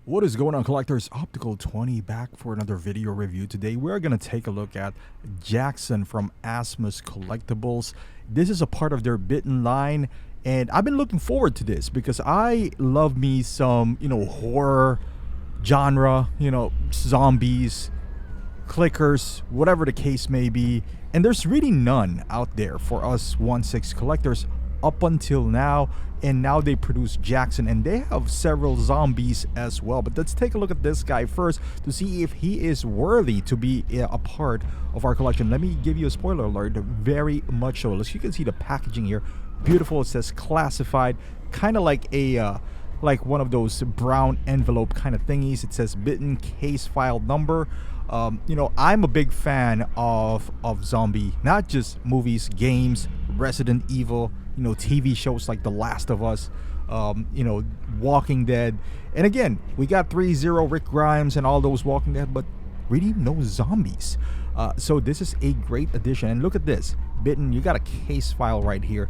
What is going on, collectors? Optical 20 back for another video review. Today we're going to take a look at Jackson from Asmus Collectibles. This is a part of their Bitten line, and I've been looking forward to this because I love me some, horror genre, zombies, clickers, whatever the case may be. And there's really none out there for us 1/6 collectors up until now. And now they produce Jackson, and they have several zombies as well. But let's take a look at this guy first to see if he is worthy to be a part of our collection. Let me give you a spoiler alert, very much so. As you can see, the packaging here, beautiful. It says classified, kind of like a like one of those brown envelope kind of thingies. It says Bitten case file number. I'm a big fan of zombie, not just movies, games, Resident Evil, TV shows like The Last of Us, Walking Dead. And again, we got 3-0 Rick Grimes and all those Walking Dead, but really no zombies. So this is a great addition. And look at this, Bitten, you got a case file right here.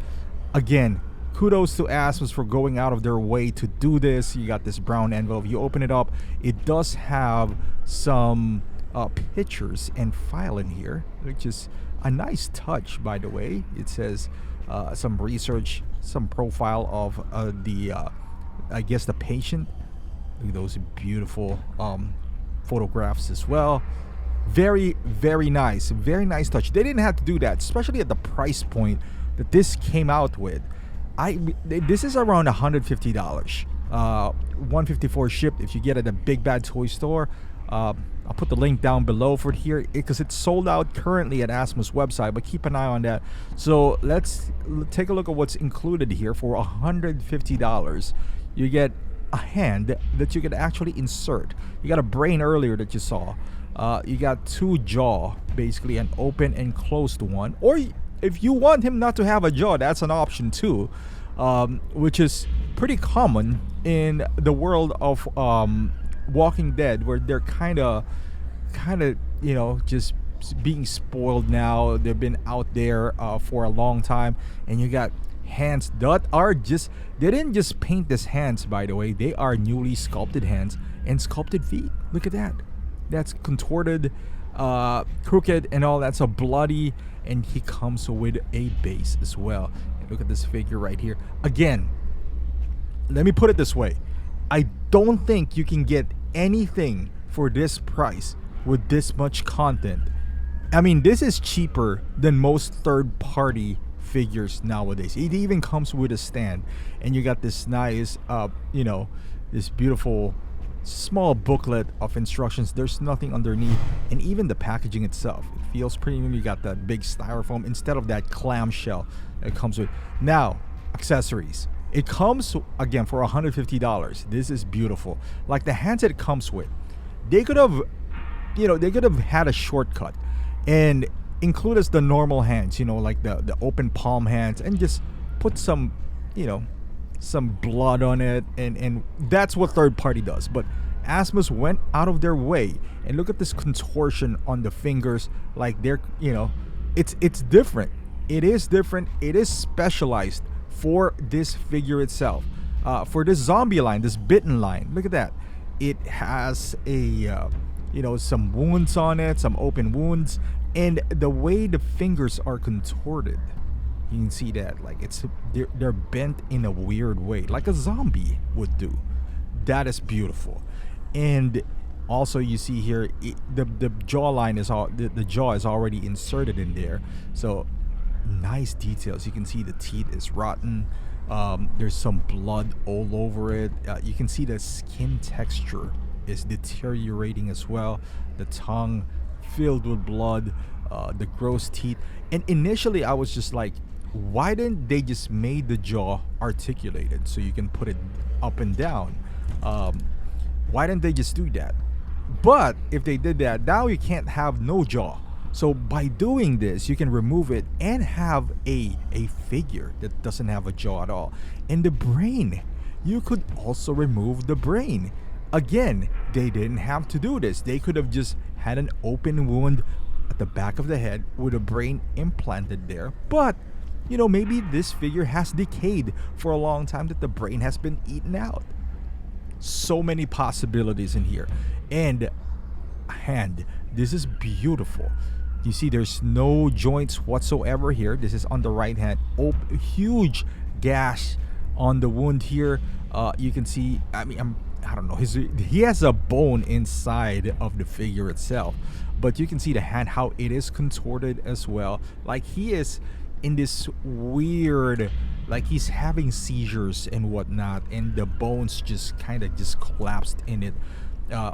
Again, kudos to Asmus for going out of their way to do this. You got this brown envelope. You open it up, it does have some pictures and file in here, which is a nice touch, by the way. It says some research, some profile of I guess the patient. Look at those beautiful photographs as well. Very nice touch. They didn't have to do that, especially at the price point that this came out with. This is around $150, $154 shipped if you get it at a Big Bad Toy Store. I'll put the link down below for here because it's sold out currently at Asmus website, but keep an eye on that. So let's take a look at what's included here. For $150, you get a hand that you can actually insert. You got a brain earlier that you saw. You got two jaw, basically an open and closed one. Or if you want him not to have a jaw, that's an option too, which is pretty common in the world of Walking Dead, where they're kind of just being spoiled now. They've been out there for a long time, and you got hands that are they didn't just paint these hands, by the way. They are newly sculpted hands and sculpted feet. Look at that. That's contorted, crooked and all that. So bloody, and he comes with a base as well. And look at this figure right here. Again, let me put it this way, I don't think you can get anything for this price with this much content. I mean, this is cheaper than most third-party figures nowadays. It even comes with a stand, and you got this nice this beautiful small booklet of instructions. There's nothing underneath, and even the packaging itself, it feels premium. You got that big styrofoam instead of that clamshell it comes with. Now, accessories. It comes again for $150. This is beautiful. Like the hands it comes with, they could have had a shortcut and include us the normal hands, like the open palm hands, and just put some some blood on it, and that's what third party does. But Asmus went out of their way, and look at this contortion on the fingers. Like they're it's different. It is different. It is specialized for this figure itself, for this zombie line, this Bitten line. Look at that. It has a some wounds on it, some open wounds, and the way the fingers are contorted, you can see that like they're bent in a weird way, like a zombie would do. That is beautiful. And also you see here the jawline is the jaw is already inserted in there, so nice details. You can see the teeth is rotten. There's some blood all over it. You can see the skin texture is deteriorating as well. The tongue filled with blood, the gross teeth. And initially I was just like, why didn't they just made the jaw articulated so you can put it up and down? Why didn't they just do that? But if they did that, now you can't have no jaw. So by doing this, you can remove it and have a figure that doesn't have a jaw at all. And the brain, you could also remove the brain. Again, they didn't have to do this. They could have just had an open wound at the back of the head with a brain implanted there. But maybe this figure has decayed for a long time, that the brain has been eaten out. So so many possibilities in here. And hand, this is beautiful. You see there's no joints whatsoever here. This is on the right hand. Huge gash on the wound here. You can see, I mean, I don't know, he has a bone inside of the figure itself, but you can see the hand, how it is contorted as well. Like he is in this weird, like he's having seizures and whatnot, and the bones just kind of just collapsed in it,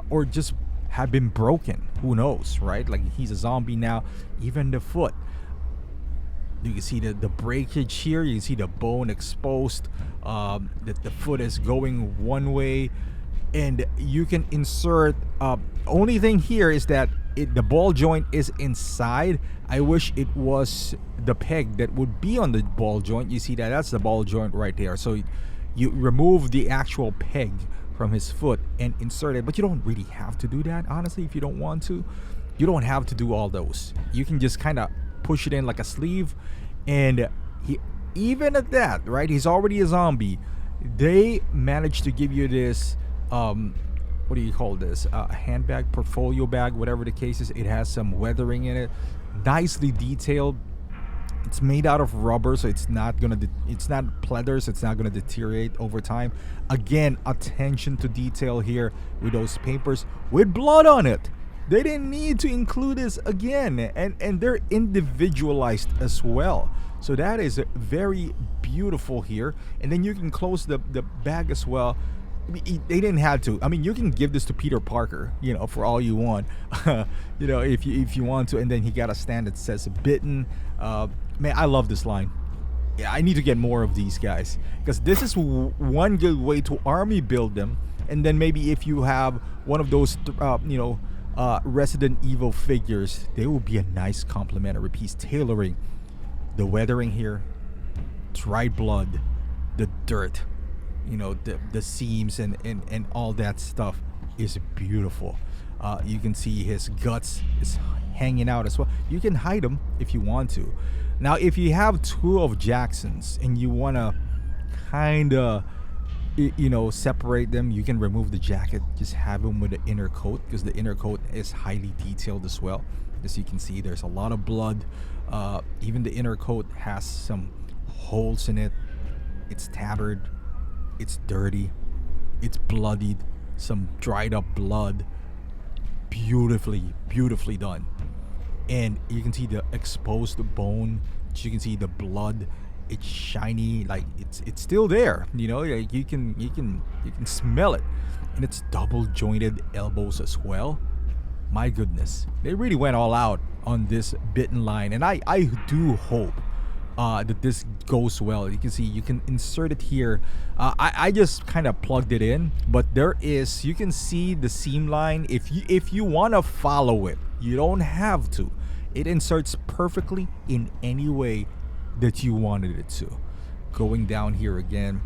or just have been broken. Who knows, right? Like he's a zombie now. Even the foot, you can see the breakage here. You can see the bone exposed. That the foot is going one way, and you can insert. Only thing here is that the ball joint is inside. I wish it was the peg that would be on the ball joint. You see that? That's the ball joint right there. So you remove the actual peg from his foot and insert it, but you don't really have to do that, honestly. If you don't want to, you don't have to do all those. You can just kind of push it in like a sleeve, and he, even at that, right, he's already a zombie. They managed to give you this what do you call this, handbag, portfolio bag, whatever the case is. It has some weathering in it, nicely detailed. It's made out of rubber, so it's not pleather, so it's not gonna deteriorate over time. Again, attention to detail here with those papers with blood on it. They didn't need to include this again, and they're individualized as well. So that is very beautiful here. And then you can close the bag as well. They didn't have to. I mean, you can give this to Peter Parker, you know, for all you want, you know, if you want to. And then he got a stand that says Bitten. Man, I love this line. Yeah, I need to get more of these guys, because this is one good way to army build them. And then maybe if you have one of those, Resident Evil figures, they will be a nice complementary piece. Tailoring, the weathering here, dried blood, the dirt, you know, the seams and all that stuff is beautiful. You can see his guts is hanging out as well. You can hide them if you want to. Now, if you have two of Jacksons and you want to kind of, you know, separate them, you can remove the jacket, just have them with the inner coat, because the inner coat is highly detailed as well. As you can see, there's a lot of blood. Even the inner coat has some holes in it. It's tattered, it's dirty, it's bloodied, some dried up blood. Beautifully done. And you can see the exposed bone. You can see the blood. It's shiny, like it's still there, you know. Like you can smell it. And it's double jointed elbows as well. My goodness, they really went all out on this Bitten line, and I do hope that this goes well. You can see you can insert it here. I just kind of plugged it in, but you can see the seam line. If you want to follow it, you don't have to. It inserts perfectly in any way that you wanted it to. Going down here again,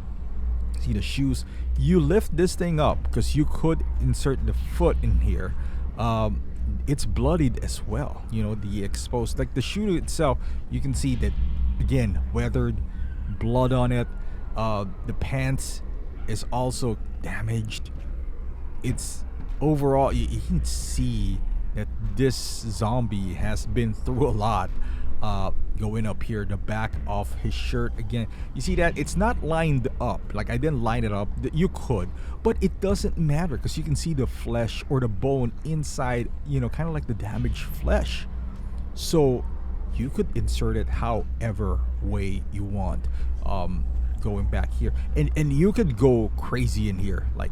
see the shoes. You lift this thing up because you could insert the foot in here. It's bloodied as well, you know, the exposed, like the shoe itself. You can see that again, weathered, blood on it. The pants is also damaged. It's overall, you can see that this zombie has been through a lot. Going up here, the back of his shirt again, you see that it's not lined up. Like I didn't line it up. You could, but it doesn't matter because you can see the flesh or the bone inside, you know, kind of like the damaged flesh. So you could insert it however way you want. Going back here, and you could go crazy in here. Like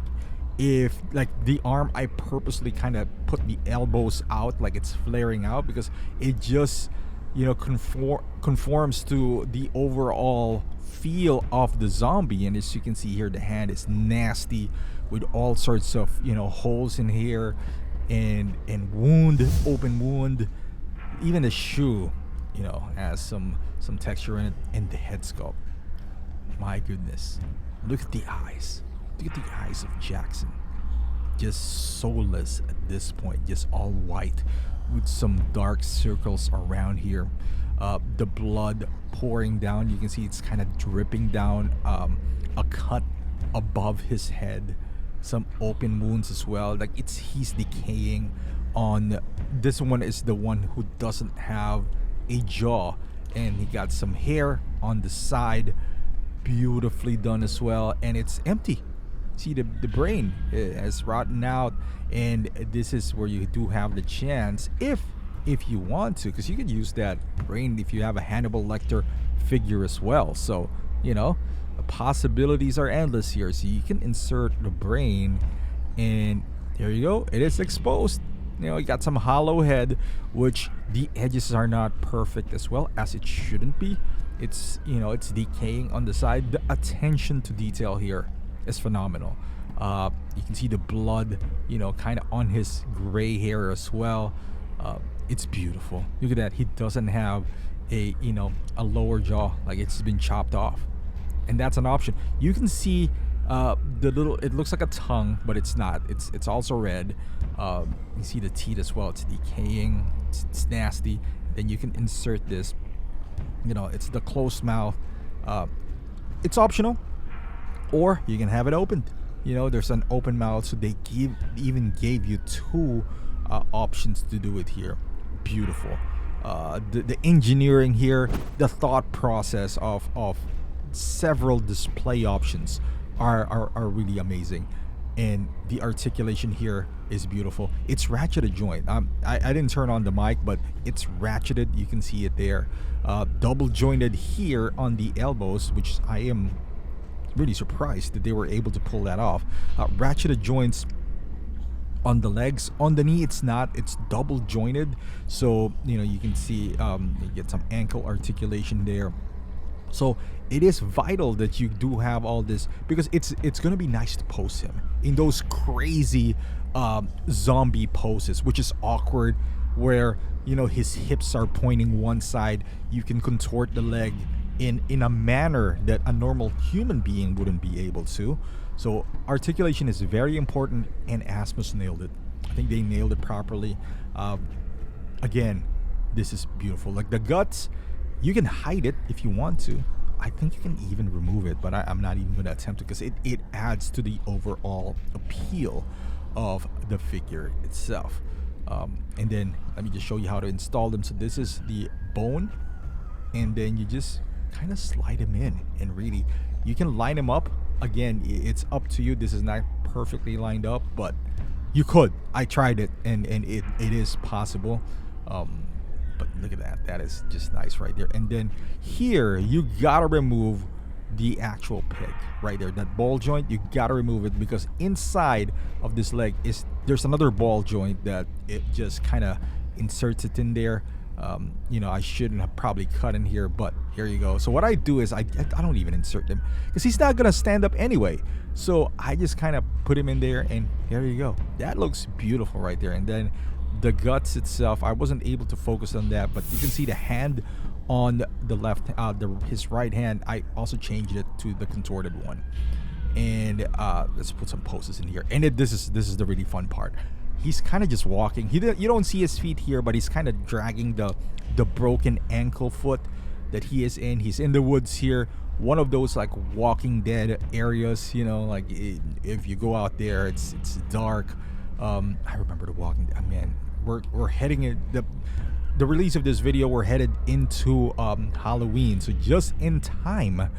if like the arm, I purposely kind of put the elbows out, like it's flaring out, because it just, you know, conforms to the overall feel of the zombie. And as you can see here, the hand is nasty with all sorts of, you know, holes in here and open wound. Even the shoe, you know, has some texture in it, and the head sculpt. My goodness, look at the eyes. Look at the eyes of Jackson. Just soulless at this point, just all white with some dark circles around here. The blood pouring down. You can see it's kind of dripping down a cut above his head. some open wounds as well. Like he's decaying. On this one is the one who doesn't have a jaw, and he got some hair on the side, beautifully done as well, and it's empty. See, the brain has rotten out, and this is where you do have the chance, if you want to, because you could use that brain if you have a Hannibal Lecter figure as well. So the possibilities are endless here. So you can insert the brain, and there you go, it is exposed. You got some hollow head, which the edges are not perfect as well, as it shouldn't be. It's decaying on the side. The attention to detail here is phenomenal. You can see the blood, kind of on his gray hair as well. It's beautiful. Look at that. He doesn't have a lower jaw, like it's been chopped off, and that's an option. You can see the little. It looks like a tongue, but it's not. It's also red. You see the teeth as well. It's decaying. It's nasty. Then you can insert this. It's the closed mouth. It's optional, or you can have it opened. There's an open mouth, so they even gave you two options to do it here. Beautiful. The engineering here, the thought process of several display options are really amazing, and the articulation here is beautiful. It's ratcheted joint. I didn't turn on the mic, but it's ratcheted. You can see it there. Double jointed here on the elbows, which I am really surprised that they were able to pull that off. Ratcheted joints on the legs. On the knee, it's not. It's double jointed, so you can see you get some ankle articulation there. So it is vital that you do have all this, because it's going to be nice to pose him in those crazy zombie poses, which is awkward, where his hips are pointing one side. You can contort the leg in a manner that a normal human being wouldn't be able to. So articulation is very important, and Asmus nailed it. I think they nailed it properly. Again, this is beautiful. Like the guts, you can hide it if you want to. I think you can even remove it, but I'm not even going to attempt it, because it adds to the overall appeal of the figure itself. And then let me just show you how to install them. So this is the bone, and then you just kind of slide them in, and really you can line them up. Again, it's up to you. This is not perfectly lined up, but you could. I tried it, and it is possible. But look at that is just nice right there. And then here you gotta remove the actual pig right there, that ball joint. You gotta remove it, because inside of this leg there's another ball joint that it just kind of inserts it in there. I shouldn't have probably cut in here, but here you go. So what I do is I don't even insert him, because he's not gonna stand up anyway. So I just kind of put him in there, and there you go. That looks beautiful right there. And then the guts itself, I wasn't able to focus on that, but you can see the hand on the left, his right hand. I also changed it to the contorted one. And let's put some poses in here. And this is the really fun part. He's kind of just walking. You don't see his feet here, but he's kind of dragging the broken ankle foot that he is in. He's in the woods here. One of those like Walking Dead areas, like if you go out there, it's dark. I remember the Walking Dead. Man, we're heading in the release of this video. We're headed into Halloween, so just in time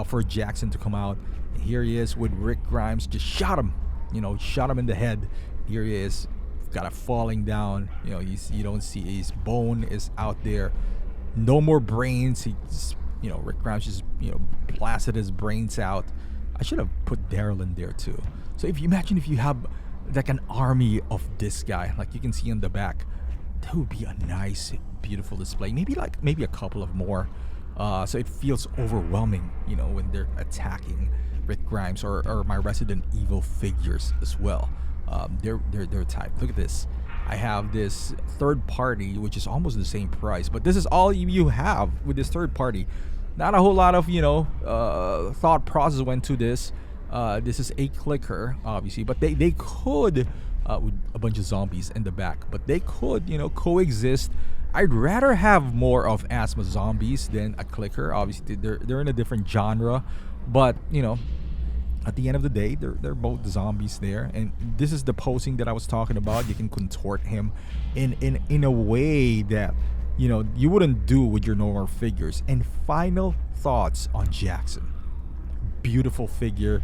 for Jackson to come out. And here he is with Rick Grimes. Just shot him in the head. Here he is, got a falling down. You don't see his bone is out there. No more brains. Rick Grimes just blasted his brains out. I should have put Daryl in there too. So if you have like an army of this guy, like you can see on the back, that would be a nice, beautiful display. Maybe a couple of more, so it feels overwhelming, when they're attacking Rick Grimes or my Resident Evil figures as well. They're typed. Look at this. I have this third party, which is almost the same price, but this is all you have with this third party. Not a whole lot of thought process went to this. This is a clicker, obviously, but they could with a bunch of zombies in the back, but they could coexist. I'd rather have more of Asmus zombies than a clicker. Obviously, they're in a different genre, but At the end of the day, they're both zombies there, and this is the posing that I was talking about. You can contort him in a way that you wouldn't do with your normal figures. And final thoughts on Jackson. Beautiful figure,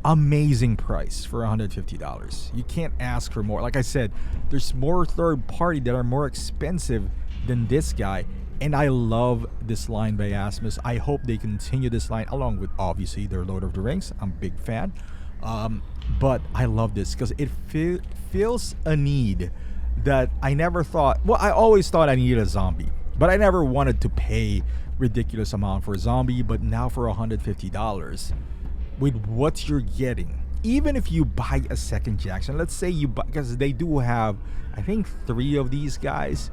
amazing price for $150. You can't ask for more. Like I said, there's more third party that are more expensive than this guy. And I love this line by Asmus. I hope they continue this line along with obviously their Lord of the Rings. I'm a big fan. But I love this because it feels a need that I never thought. Well, I always thought I needed a zombie, but I never wanted to pay ridiculous amount for a zombie. But now for $150, with what you're getting, even if you buy a second Jackson, let's say you buy, because they do have, I think, 3 of these guys,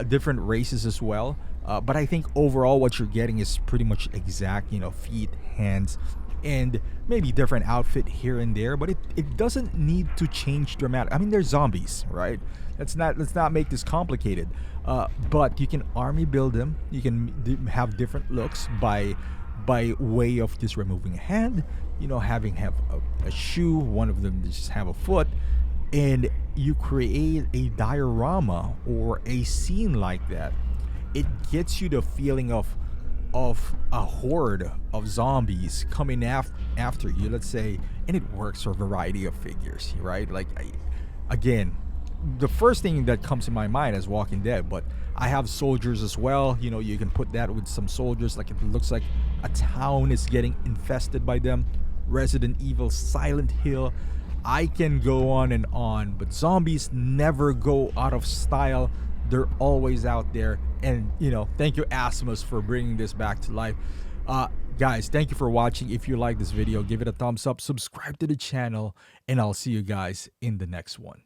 different races as well. But I think overall what you're getting is pretty much exact, feet, hands, and maybe different outfit here and there. But it doesn't need to change dramatic. I mean, they're zombies, right? Let's not make this complicated. But you can army build them. You can have different looks by way of just removing a hand, have a shoe, one of them just have a foot, and you create a diorama or a scene like that. It gets you the feeling of a horde of zombies coming after you, let's say, and it works for a variety of figures, right? Like, again, the first thing that comes in my mind is Walking Dead, but I have soldiers as well. You can put that with some soldiers, like it looks like a town is getting infested by them. Resident Evil, Silent Hill. I can go on, but zombies never go out of style. They're always out there. And thank you, Asmus, for bringing this back to life. Guys, thank you for watching. If you like this video, give it a thumbs up, subscribe to the channel, and I'll see you guys in the next one.